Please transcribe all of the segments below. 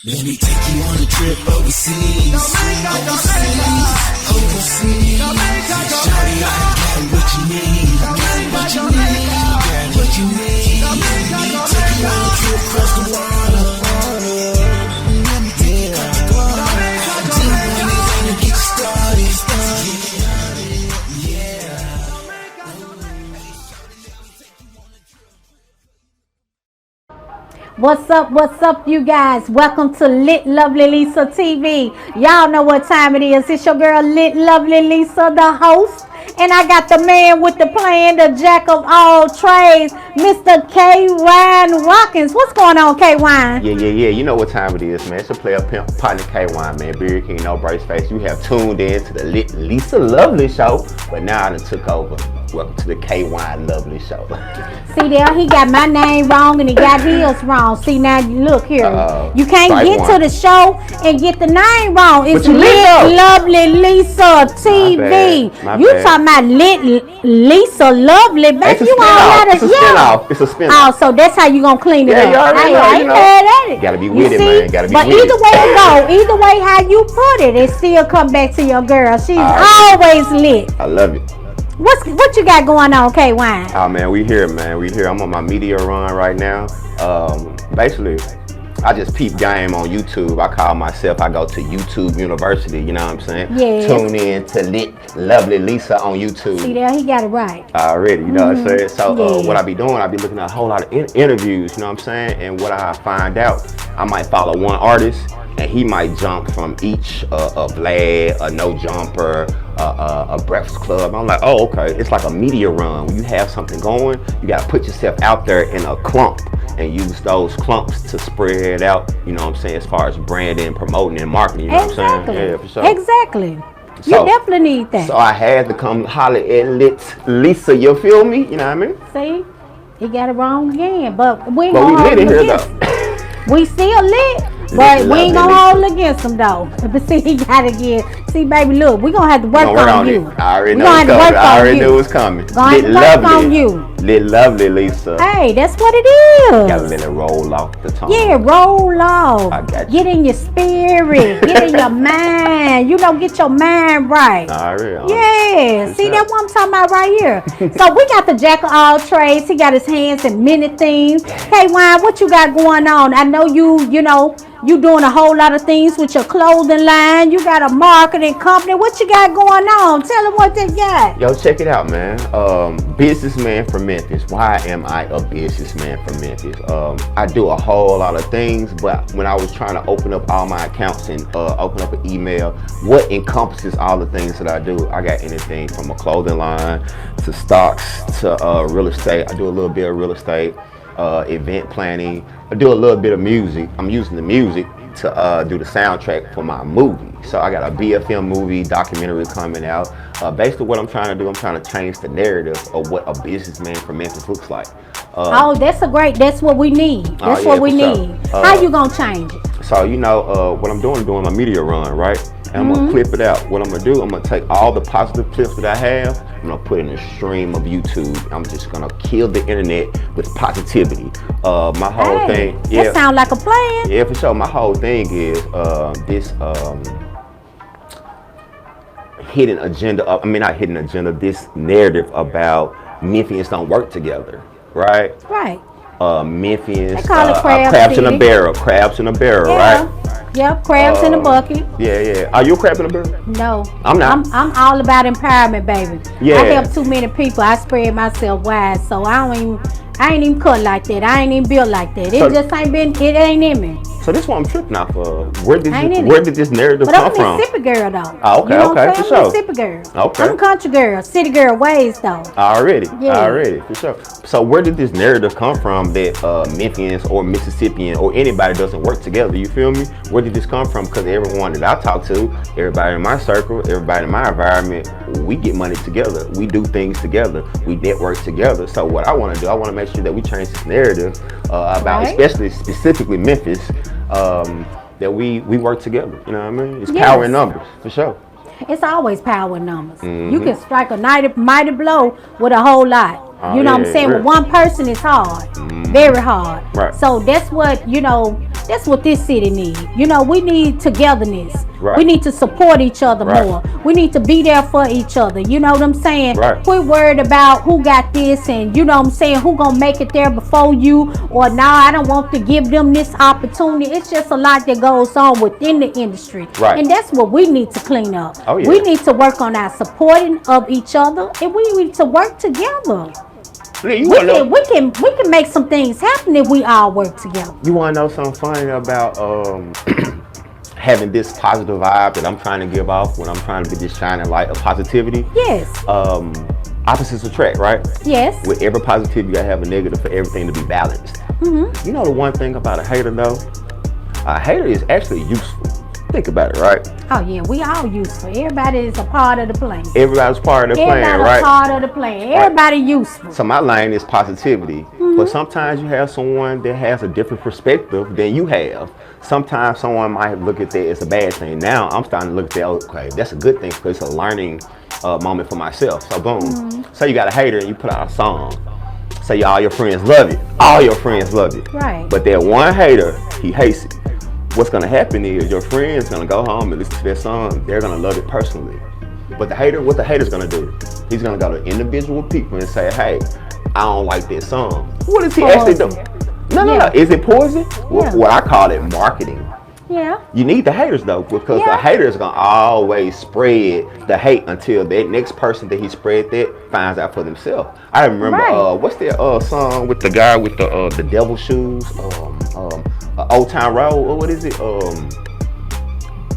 Let me take you on a trip overseas. Overseas. Shawty, I got what you need. What you need. What you need. Take you on a trip across the water. Let me take you across the water. Do anything to get you started. Yeah. What's up, you guys? Welcome to Lit Lovely Lisa TV. Y'all know what time it is. It's your girl, Lit Lovely Lisa, the host. And I got the man with the plan, the jack of all trades, Mr. K-Wine Watkins. What's going on, K-Wine? Yeah. You know what time it is, man. It's a player pimp, partner K-Wine, man. Beer King, no brace face. You have tuned in to the Lit Lisa Lovely Show, but now I done took over. Welcome to the K-Wine Lovely Show. See there, he got my name wrong and he got his wrong. See now, look here. You can't get to the show and get the name wrong. It's Lit Lovely Lisa TV. You talking about Lit Lisa Lovely, baby? You all It's a spin-off. It's a spin-off. Oh, so that's how you gonna clean it up. You already I ain't mad at it. Gotta be with it, man. Gotta be but with either way it go, either way how you put it, it still come back to your girl. She's always lit. I love it. What you got going on, K-Wine? Oh man, we here, man. We here. I'm on my media run right now. Basically, I just peep game on YouTube. I call myself, I go to YouTube University, you know what I'm saying? Yeah. Tune in to Lit Lovely Lisa on YouTube. See there, he got it right. Already, you know what I'm saying? So Yeah. what I be doing, I be looking at a whole lot of interviews, you know what I'm saying? And what I find out, I might follow one artist and he might jump from each a Vlad, a No Jumper, a Breakfast Club. I'm like, oh, okay. It's like a media run. When you have something going, you got to put yourself out there in a clump and use those clumps to spread out, you know what I'm saying, as far as branding, promoting, and marketing, you know what I'm saying? Yeah, for sure. Exactly. So, you definitely need that. So I had to come holler at Lit Lisa, you feel me? You know what I mean? See? He got it wrong again. But we lit in here, though. We still lit. But we ain't gonna hold against him though. But see, he gotta get. See, baby, look, we gonna have to work on you. I already know it's coming. I already knew it was coming. Lit Lovely. Lit Lovely Lisa. Hey, that's what it is. Gotta let it roll off the tongue. Yeah, roll off. I got you. Get in your spirit. Get in your mind. You know, get your mind right. Already. Yeah. See, that's what I'm talking about right here. So we got the jack of all trades. He got his hands in many things. Hey, Wine, what you got going on? I know you know. You doing a whole lot of things with your clothing line. You got a marketing company. What you got going on? Tell them what they got. Yo, check it out, man. Businessman from Memphis. Why am I a businessman from Memphis? I do a whole lot of things, but when I was trying to open up all my accounts and open up an email, what encompasses all the things that I do? I got anything from a clothing line to stocks to real estate. I do a little bit of real estate. Event planning. I do a little bit of music. I'm using the music to do the soundtrack for my movie. So I got a BFM movie documentary coming out. Basically what I'm trying to do, I'm trying to change the narrative of what a businessman from Memphis looks like. That's what we need. That's what we need. How you gonna change it? So you know what I'm doing my media run, right? And I'm gonna clip it out. What I'm gonna do, I'm gonna take all the positive clips that I have, I'm gonna put in a stream of YouTube. I'm just gonna kill the internet with positivity. My whole thing, that sounds like a plan. Yeah, for sure. My whole thing is this hidden agenda. This narrative about Memphians don't work together, right? Right. Memphians, they call it crabs in a barrel, right? Yep, crabs in a bucket. Yeah. Are you a crab in a barrel? No. I'm not. I'm all about empowerment, baby. Yeah. I help too many people. I spread myself wide, so I ain't even cut like that. I ain't even built like that. It ain't in me. So this is what I'm tripping off of. Where did this narrative come from? I'm a Mississippi girl though. Oh, okay, you know okay, for sure. I'm a Mississippi girl. Okay. I'm a country girl, city girl ways though. Already, for sure. So where did this narrative come from that Memphians or Mississippian or anybody doesn't work together? You feel me? Where did this come from? Because everyone that I talk to, everybody in my circle, everybody in my environment, we get money together. We do things together. We network together. So what I want to do, I want to make sure that we change this narrative about, specifically Memphis, that we work together. You know what I mean? It's power in numbers, for sure. It's always power in numbers. You can strike a mighty blow with a whole lot. Oh, You know what I'm yeah, saying? real. With one person, it's hard, very hard. Right. So that's what, that's what this city needs. We need togetherness. Right. We need to support each other Right. more. We need to be there for each other. You know what I'm saying? Right. Quit worried about who got this and, you know what I'm saying, who gonna make it there before you, or I don't want to give them this opportunity. It's just a lot that goes on within the industry. Right. And that's what we need to clean up. Oh, yeah. We need to work on our supporting of each other, and we need to work together. You We wanna know, can make some things happen if we all work together. you wanna know something funny about having this positive vibe that I'm trying to give off when I'm trying to be this shining light of positivity? Yes. Opposites attract, right? Yes. With every positive, you gotta have a negative for everything to be balanced. You know the one thing about a hater though? A hater is actually useful. Think about it, right? Oh yeah, we all useful. Everybody is a part of the plan. Everybody's part of the plan, Everybody right? a part of the plan. Everybody useful. So my lane is positivity, but sometimes you have someone that has a different perspective than you have. Sometimes someone might look at that as a bad thing. Now I'm starting to look at that, okay, that's a good thing because it's a learning moment for myself. So boom. So you got a hater and you put out a song. Say all your friends love it. All your friends love it. Right. But that one hater, he hates it. What's gonna happen is your friend's gonna go home and listen to that song. They're gonna love it personally. But the hater, what the hater's gonna do? He's gonna go to individual people and say, hey, I don't like that song. What is he actually doing? No. Is it poison? Yeah. What I call it marketing. Yeah. You need the haters though, because the hater is gonna always spread the hate until that next person that he spread that finds out for themselves. I remember what's that song with the guy with the devil shoes? Old Town Road, what is it?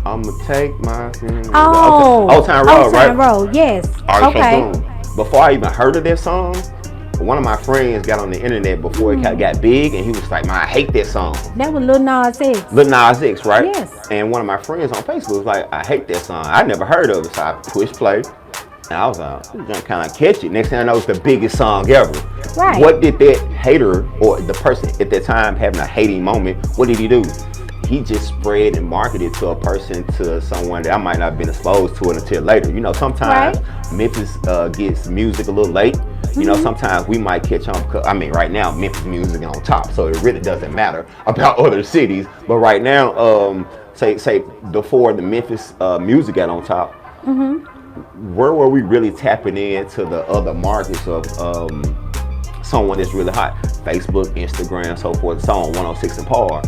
I'ma take my Old Town Road, right? Old Town Road, yes. All right, Okay. so boom. Before I even heard of that song, one of my friends got on the internet before it got big, and he was like, man, I hate that song. That was Lil Nas X. Lil Nas X, right? Yes. And one of my friends on Facebook was like, I hate that song. I never heard of it, so I pushed play. And I was like, I'm gonna kind of catch it. Next thing I know, it's the biggest song ever. Right. What did that hater or the person at that time having a hating moment, what did he do? He just spread and marketed to a person, to someone that I might not have been exposed to it until later. You know, sometimes Memphis gets music a little late. You know, sometimes we might catch on because, I mean, right now, Memphis music is on top, so it really doesn't matter about other cities. But right now, say before the Memphis music got on top, where were we really tapping into the other markets of someone that's really hot? Facebook, Instagram, so forth, so on, 106 and Par.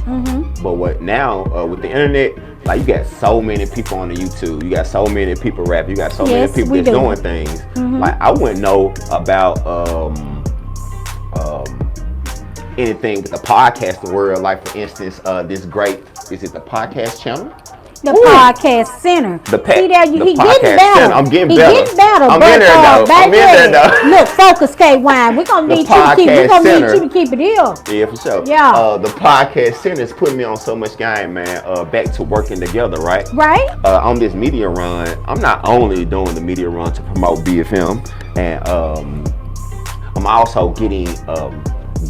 But what now with the internet, like you got so many people on the YouTube, you got so many people rapping, you got so many people that's doing things. Like I wouldn't know about anything with the podcasting world. Like for instance, this great, is it the podcast channel? The podcast center. See there, he getting better. I'm getting he better. Getting better. I'm in there though. I'm in there though. Look, focus, K-Wine. We're gonna need you to keep it ill. Yeah, for sure. Yeah. The podcast center is putting me on so much game, man. Back to working together, right? Right. On this media run, I'm not only doing the media run to promote BFM, and I'm also getting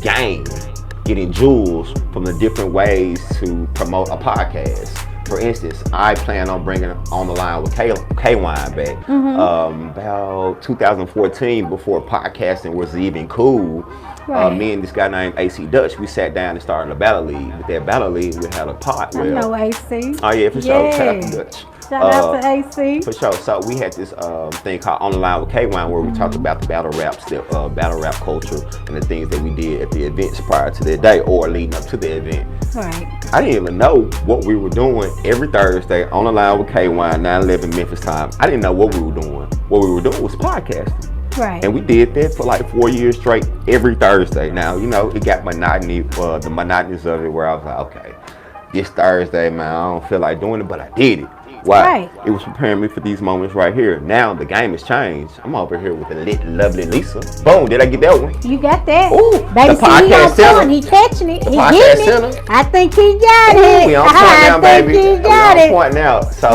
getting jewels from the different ways to promote a podcast. For instance, I plan on bringing On the Line with K-Wine back. About 2014, before podcasting was even cool. Me and this guy named AC Dutch, we sat down and started a battle league. With that battle league, we had a pot. I know AC. Oh yeah, for sure. Shout out to Dutch. Shout out to AC. For sure. So we had this thing called On the Line with K-Wine, where we talked about the battle rap culture and the things that we did at the events prior to that day or leading up to the event. Right. I didn't even know what we were doing every Thursday on the line with K-Wine, 9/11 Memphis time. I didn't know what we were doing. What we were doing was podcasting. Right. And we did that for like 4 years straight every Thursday. Now, you know, it got monotony, the monotonous of it, where I was like, okay, this Thursday, man, I don't feel like doing it, but I did it. Why? Right. It was preparing me for these moments right here. Now the game has changed. I'm over here with the lit, lovely Lisa. Boom, did I get that one? You got that. Ooh, baby, the podcast center. He catching it. The He podcast getting center. it. I think he got it. We on point now, baby. He got we it. on point now. So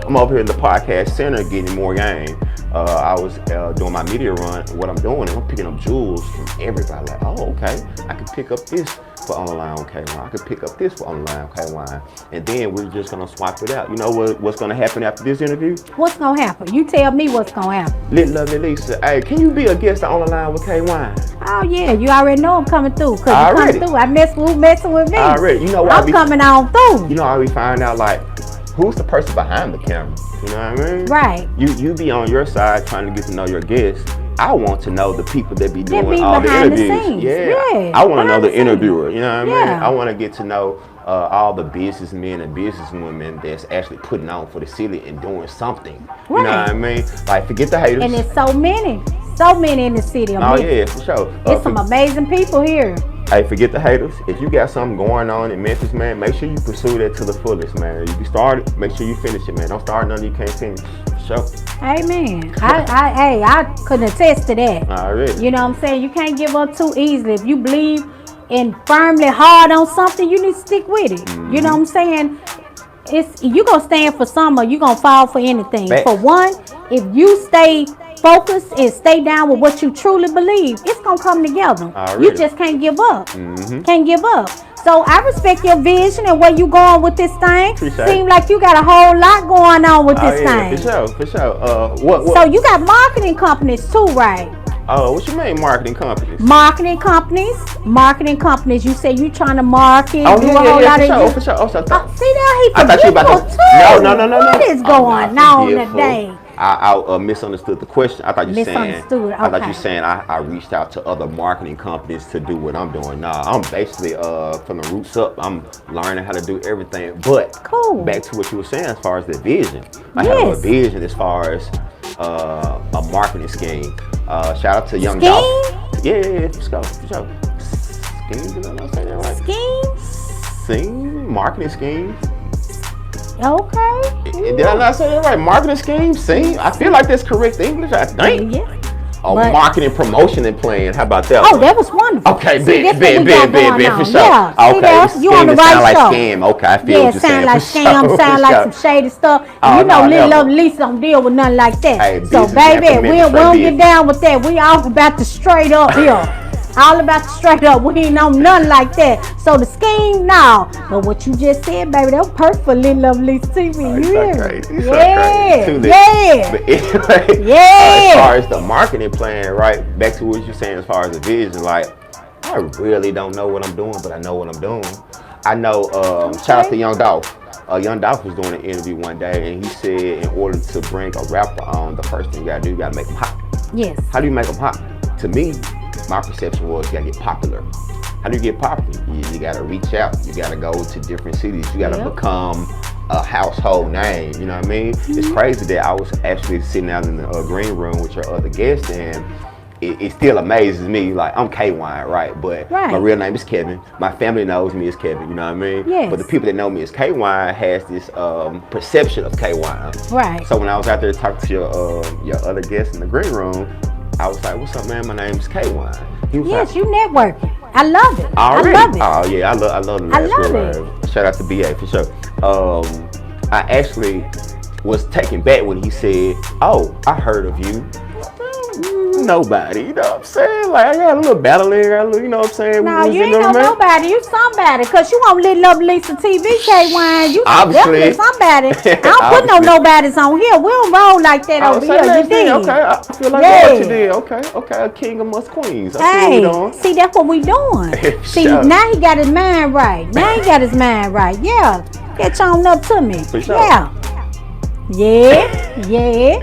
I'm over here in the podcast center getting more game. I was doing my media run. What I'm doing is I'm picking up jewels from everybody. Like, oh, okay, I can pick up this for online on K1. I can pick up this for online on K1. And then we're just gonna swap it out. You know what's gonna happen after this interview? What's gonna happen? You tell me what's gonna happen. Little Lovely Lisa, hey, can you be a guest on the line with K1? Oh yeah, you already know I'm coming through. Cause you Already. coming through. I messing with me. Already. You know why I'm coming on through. You know how we find out, like, who's the person behind the camera? You know what I mean? Right. You be on your side trying to get to know your guests. I want to know the people that be doing be all the behind the interviews. scenes. Yeah. I want to know behind the the scenes. interviewer. You know what I mean? Yeah. I want to get to know all the businessmen and businesswomen that's actually putting on for the city and doing something. You know what I mean? Like, forget the haters. And there's so many in the city. Oh yeah, for sure. There's some amazing people here. Hey, forget the haters. If you got something going on in Memphis, man, make sure you pursue that to the fullest, man. If you start it, make sure you finish it, man. Don't start nothing you can't finish. For sure. Amen. I couldn't attest to that. Already. You know what I'm saying? You can't give up too easily. If you believe in firmly hard on something, you need to stick with it. You know what I'm saying? You gonna stand for something or you gonna fall for anything. Facts. For one, if you stay focused and stay down with what you truly believe, it's gonna come together. Already. You just can't give up. Can't give up. So I respect your vision and where you going with this thing. Seem like you got a whole lot going on with this thing. For sure. What? So you got marketing companies too, right? What you mean marketing companies? Marketing companies. You say you trying to market, Oh, do a whole lot of for sure. See there, he I thought you about forgetful to. too. No. What is going on today? I misunderstood the question. I thought you saying. Misunderstood, I thought okay. you saying I reached out to other marketing companies to do what I'm doing. Nah, I'm basically from the roots up. I'm learning how to do everything. But Cool. back to what you were saying as far as the vision. I have a vision as far as a marketing scheme. Shout out to Young Dolph. Yeah, for sure. Scheme, did I not say that right? Scheme, marketing scheme. Okay. Did I not say that right? Marketing scheme, scheme. I feel like that's correct English. I think. Yeah. Marketing, promotion, and plan. How about that? Oh, that was wonderful. Okay, See, big, on. for sure. Yeah. See Okay, there? You on the right sound like show. scam. Okay, I feel what you're saying. Sound like For scam, sure, sound for like sure. some shady stuff. Oh, You know, no, little never. love Lisa don't deal with nothing like that. Hey, So, business baby, man for we Memphis, don't right, get down with that. We all about to straight up here. All about the straight up. We ain't on nothing like that. So the scheme, no. But what you just said, baby, that was perfect for Little Love Lisa TV. You hear me? Yeah. But anyway, as far as the marketing plan, right? Back to what you're saying as far as the vision, like, I really don't know what I'm doing, but I know what I'm doing. I know, shout out to Young Dolph. Young Dolph was doing an interview one day, and he said in order to bring a rapper on, the first thing you gotta do, you gotta make them hot. Yes. How do you make them hot? To me, my perception was you gotta get popular. How do you get popular? You gotta reach out. You gotta go to different cities. You gotta become a household name. You know what I mean? It's crazy that I was actually sitting out in the green room with your other guests, and it still amazes me. Like, I'm K1, right? But my real name is Kevin. My family knows me as Kevin. You know what I mean? Yes. But the people that know me as K1 has this perception of K1. Right. So when I was out there talking to your other guests in the green room, I was like, "What's up, man? My name's K1." He was like, you networking. I love it. Already? I love it. Oh yeah, I love the last love Shout out to BA for sure. I actually was taken back when he said, "Oh, I heard of you." Nobody, you know what I'm saying? Like, I got a little battle there, you know what I'm saying? No, you ain't nobody. You somebody, cause you on Little Love Lisa TV, K1. You Obviously definitely somebody. I don't put no nobodies on here. We don't roll like that over here. You did. Okay, I feel like what you did. Okay, a king amongst queens. See, that's what we doing. See, now he got his mind right. Yeah, get on up to me. For sure. Yeah.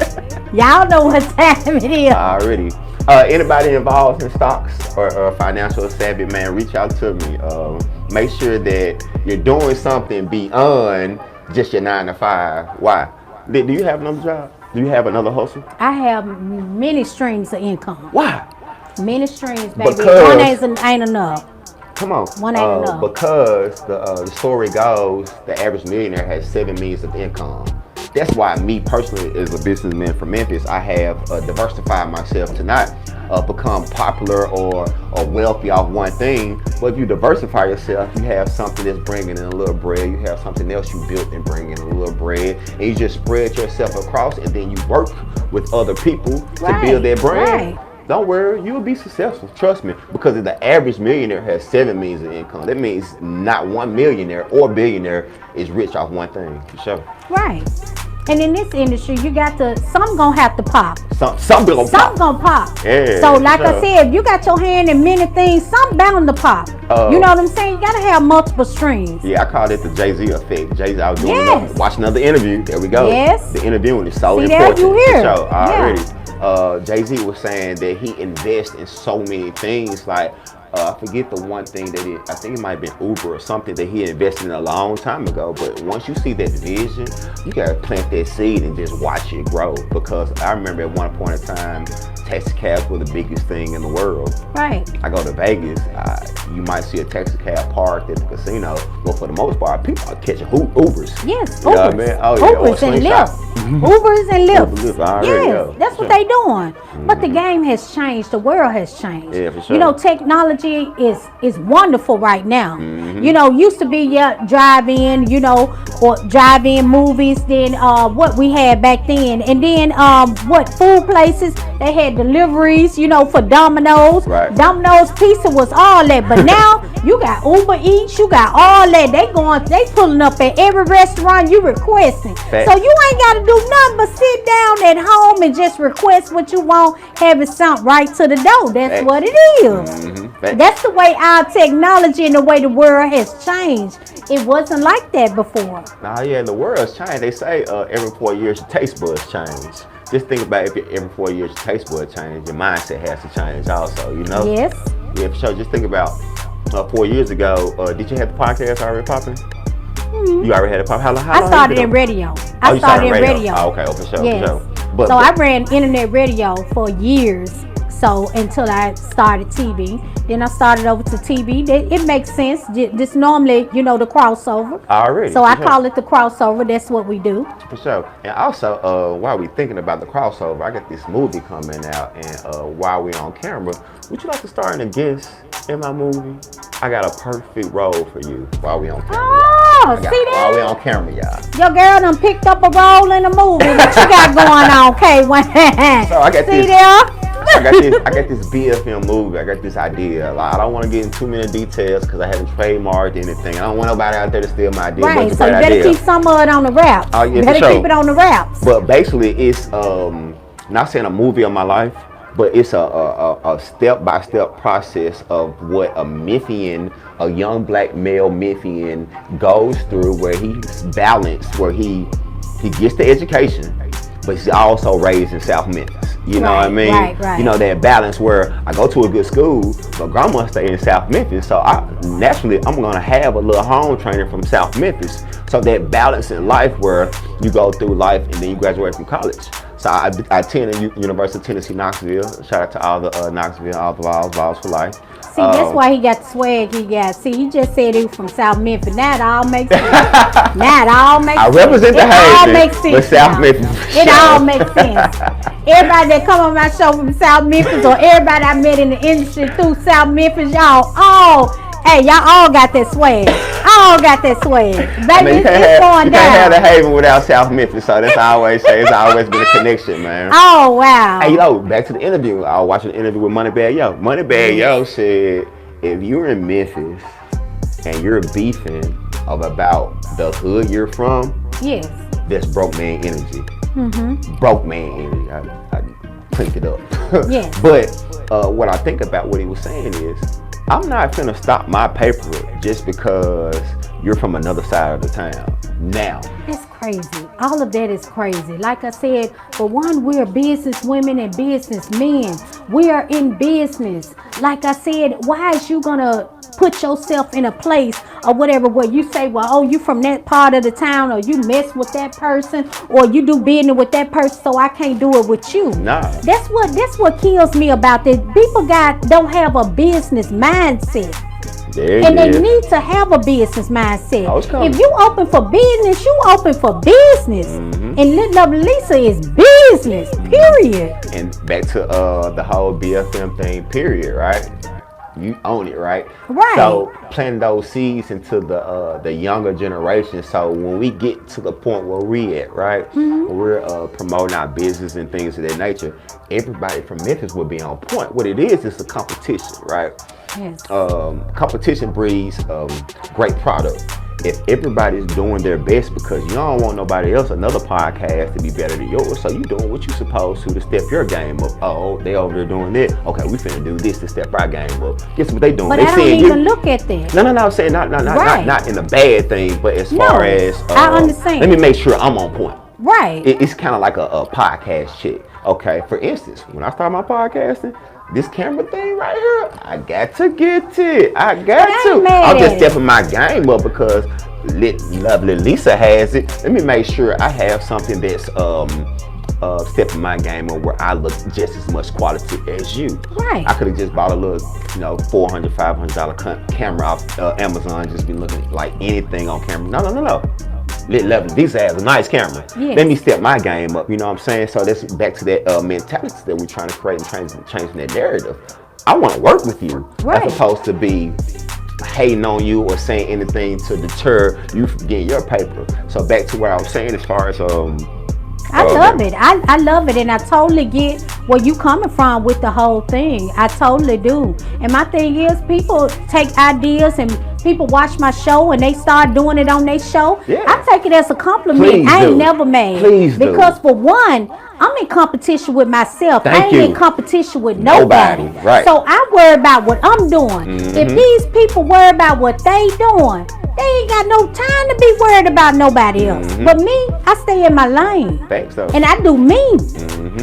Y'all know what time it is. Already. Anybody involved in stocks or financial savvy, man, reach out to me. Make sure that you're doing something beyond just your 9 to 5. Why? Do you have another job? Do you have another hustle? I have many streams of income. Why? Many streams, baby. Because, one ain't enough. Come on. One ain't enough. Because the story goes, the average millionaire has 7 means of income. that's why me personally, as a businessman from Memphis, I have diversified myself to not become popular or wealthy off one thing. But if you diversify yourself, you have something that's bringing in a little bread. You have something else you built and bringing in a little bread, and you just spread yourself across, and then you work with other people to build that brand. Don't worry, you'll be successful. Trust me, because if the average millionaire has 7 millions in income, that means not one millionaire or billionaire is rich off one thing, for sure. Right. And in this industry, you got to, some gonna have to pop. Some gonna pop. Yeah, so like sure. I said, if you got your hand in many things, some bound to pop. You know what I'm saying? You gotta have multiple streams. Yeah, I call it the Jay-Z effect. Jay-Z, I was doing watching another interview. There we go. Yes. The interviewing is so See important. That, you hear. For sure, already. Jay-Z was saying that he invests in so many things. Like, I forget the one thing that I think it might have been Uber or something that he invested in a long time ago. But once you see that vision, you gotta plant that seed and just watch it grow. Because I remember at one point in time, taxi cabs were the biggest thing in the world. Right. I go to Vegas, you might see a taxi cab parked at the casino, but for the most part, people are catching Ubers. Yes, you know Ubers. what I mean? Oh, Ubers and Lyft. Ubers and Lyft. Yes, that's what they doing. But the game has changed. The world has changed. Yeah, for sure. You know, technology is wonderful right now. You know, used to be drive-in, you know, or drive-in movies. Then what we had back then, and then what food places they had deliveries. You know, for Domino's. Right. Domino's Pizza was all that, but now you got Uber Eats. You got all that. They pulling up at every restaurant you requesting. So you ain't got to do nothing but sit down at home and just request what you want, have it sent right to the door. That's what it is. That's the way our technology and the way the world has changed. It wasn't like that before. Nah, yeah, the world's changed. They say every 4 years your taste buds change. Just think about if every 4 years your taste buds change, your mindset has to change also, you know? Yes. Yeah, for sure. Just think about 4 years ago, did you have the podcast already popping? You already had it popping? How I started in radio. I started in radio. Oh, okay, for sure, yes. for sure. But I ran internet radio for years. So until I started TV, then I started over to TV. It makes sense. This normally, you know, the crossover. Already. So I call it the crossover. That's what we do. For sure. And also, while we thinking about the crossover, I got this movie coming out, and while we on camera, would you like to star in a guest in my movie? I got a perfect role for you while we on camera. Oh, see that? While we on camera, y'all. Your girl done picked up a role in a movie. What you got going on, K1? So I got see this. there? I got this BFM movie. I got this idea. Like, I don't want to get into too many details because I haven't trademarked anything. I don't want nobody out there to steal my idea. Right, so you better keep some of it on the wraps. Oh, yeah, you better keep it on the wraps. But basically, it's not saying a movie of my life, but it's a step-by-step process of what a young black male Memphian goes through, where he's balanced, where he gets the education, but he's also raised in South Memphis. You know what I mean? Right. You know, that balance where I go to a good school, but grandma stay in South Memphis. So naturally, I'm going to have a little home trainer from South Memphis. So that balance in life where you go through life and then you graduate from college. So I attended University of Tennessee, Knoxville. Shout out to all the Knoxville, all the Vols for life. See, that's why he got the swag he got. See, he just said he was from South Memphis. Now it all makes sense. I represent the Haven, It all makes sense. but South Memphis. It all makes sense. Everybody that come on my show from South Memphis, or everybody I met in the industry through South Memphis, y'all all got that swag. All got that swag. Baby, it's going down. You can't have the Haven without South Memphis, so that's how I always say. It's always been a connection, man. Oh, wow. Hey, back to the interview. I was watching the interview with Moneybag Yo. Moneybag Yo said, if you're in Memphis and you're beefing about the hood you're from, yes, that's broke man energy. Broke man energy. I cleaned it up. Yes. But what I think about what he was saying is, I'm not finna stop my paper just because you're from another side of the town. Now. That's crazy. All of that is crazy. Like I said, for one, we're business women and businessmen. We are in business. Like I said, why is you gonna put yourself in a place or whatever where you say, well, oh, you from that part of the town, or you mess with that person, or you do business with that person, so I can't do it with you. Nah. That's what kills me about this. People don't have a business mindset. There And they it is. need to have a business mindset. Oh, it's coming. If you open for business, you open for business. And Lit Love Lisa is business, period. And back to the whole BFM thing, period, right? You own it, right? Right. So planting those seeds into the younger generation. So when we get to the point where we at, right, where we're promoting our business and things of that nature, everybody from Memphis will be on point. What it is a competition, right? Yes. Competition breeds great product. If everybody's doing their best, because you don't want nobody else, another podcast to be better than yours, so you doing what you supposed to step your game up. Oh, they over there doing that. Okay, we finna do this to step our game up. Guess what they doing? But They I don't saying even look at that. No, I'm saying not in a bad thing, but as far as I understand. let me make sure I'm on point. Right. It's kind of like a podcast check. Okay, for instance, when I started my podcasting, this camera thing right here, I got to get it. I got to. I'm just stepping my game up because lovely Lisa has it. Let me make sure I have something that's stepping my game up where I look just as much quality as you. Right. I could have just bought a little, $400, $500 camera off Amazon, just be looking like anything on camera. No. These has a nice camera. Yes. Let me step my game up. You know what I'm saying? So that's back to that mentality that we're trying to create and changing that narrative. I want to work with you, right, as opposed to be hating on you or saying anything to deter you from getting your paper. So back to what I was saying as far as I love it. I love it, and I totally get where you coming from with the whole thing. I totally do. And my thing is, people take ideas and people watch my show and they start doing it on their show. Yeah. I take it as a compliment. Please I ain't do. never made. Please do. Because for one, I'm in competition with myself. I ain't in competition with nobody. Right. So I worry about what I'm doing. If these people worry about what they doing, they ain't got no time to be worried about nobody else. But me, I stay in my lane. Thanks, though. And I do me.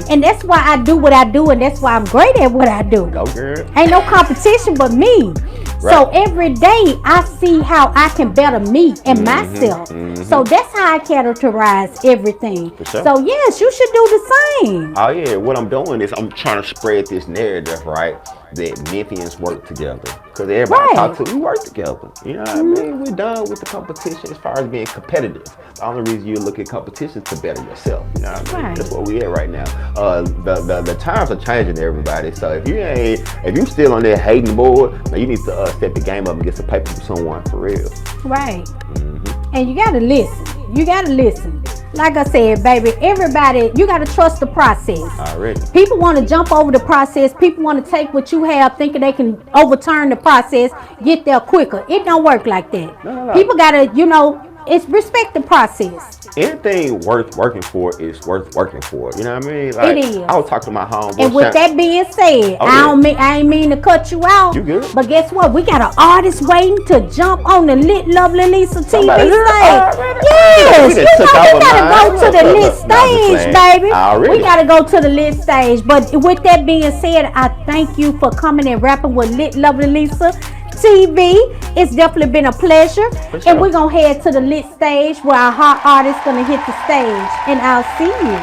And that's why I do what I do, and that's why I'm great at what I do. Go, girl. Ain't no competition but me. Right. So every day I see how I can better me and myself. So that's how I characterize everything. Sure. So yes, you should do the same. Oh yeah, what I'm doing is I'm trying to spread this narrative, right? That Memphians work together. Because everybody I talk to, we work together. You know what I mean? We're done with the competition as far as being competitive. The only reason you look at competition is to better yourself. You know what I mean? Right. That's where we at right now. The times are changing, everybody. So if you still on that hating board, now you need to step the game up and get some paper from someone for real. Right. And you gotta listen. You gotta listen. Like I said, baby, everybody, you gotta trust the process. Already. People want to jump over the process. People want to take what you have, thinking they can overturn the process, get there quicker. It don't work like that. No. People gotta, it's respect the process. Anything worth working for is worth working for. You know what I mean? Like, It is. I was talking to my homeboy. And with that being said, I ain't mean to cut you out. You good. But guess what? We got an artist waiting to jump on the Lit Lovely Lisa TV stage. Yes, we gotta go to the lit stage, baby. We gotta go to the lit stage. But with that being said, I thank you for coming and rapping with Lit Lovely Lisa TV. It's definitely been a pleasure. Sure. And we're gonna head to the lit stage where our hot artist gonna hit the stage. And I'll see you.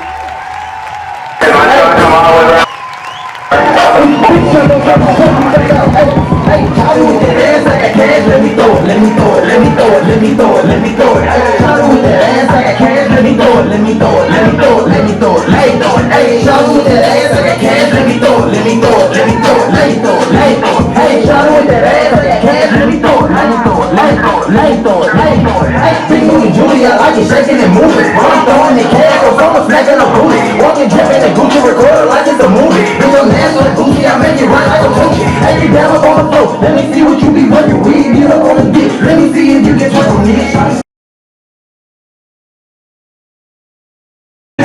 I like it shaking and moving. I'm throwing the cash, so someone smacking a booty. Walking, dripping the Gucci, recording like it's a movie. Bring your ass on the Gucci, I make it run like a monkey. Hey, you down up on the floor. Let me see what you be working with. Get up on the dick. Let me see if you can twerk on this.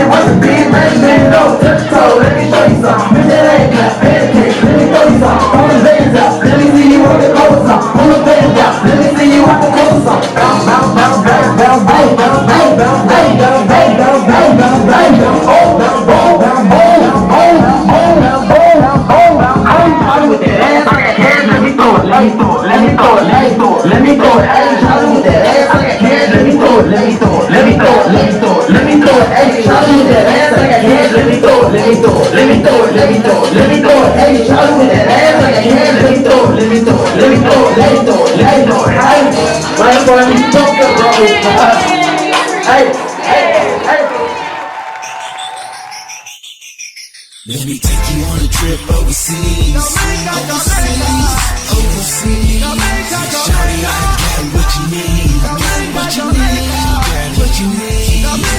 What's a big man, no touch toe. Let me show you something. If that ain't clap, pancake, let me throw you something. On the bands out, let me see you on the clothes up. On the bands out, let me see you on the clothes up. Bounce, bounce, bounce, bounce, bounce, bounce, bounce, bounce, bounce, bounce, bounce, bounce, bounce, bounce, bounce, bounce, bounce, oh, bounce, boom, bounce, boom, bounce, boom, bounce, boom, bounce, boom, bounce, boom. Party with that ass, I got cash, let me throw it, let me throw it, let me throw it, let me throw it, let me throw it. Hey, party with that ass, I got cash, let me throw it, let me throw it, let me throw it, let me throw it, let me throw it. Hey, party with that ass, I got cash, let me throw it, let me throw it, let me throw it, let Hey, hey, hey. Let me take you on a trip overseas. Overseas. Shawty, I got what you need. What you need. What you need.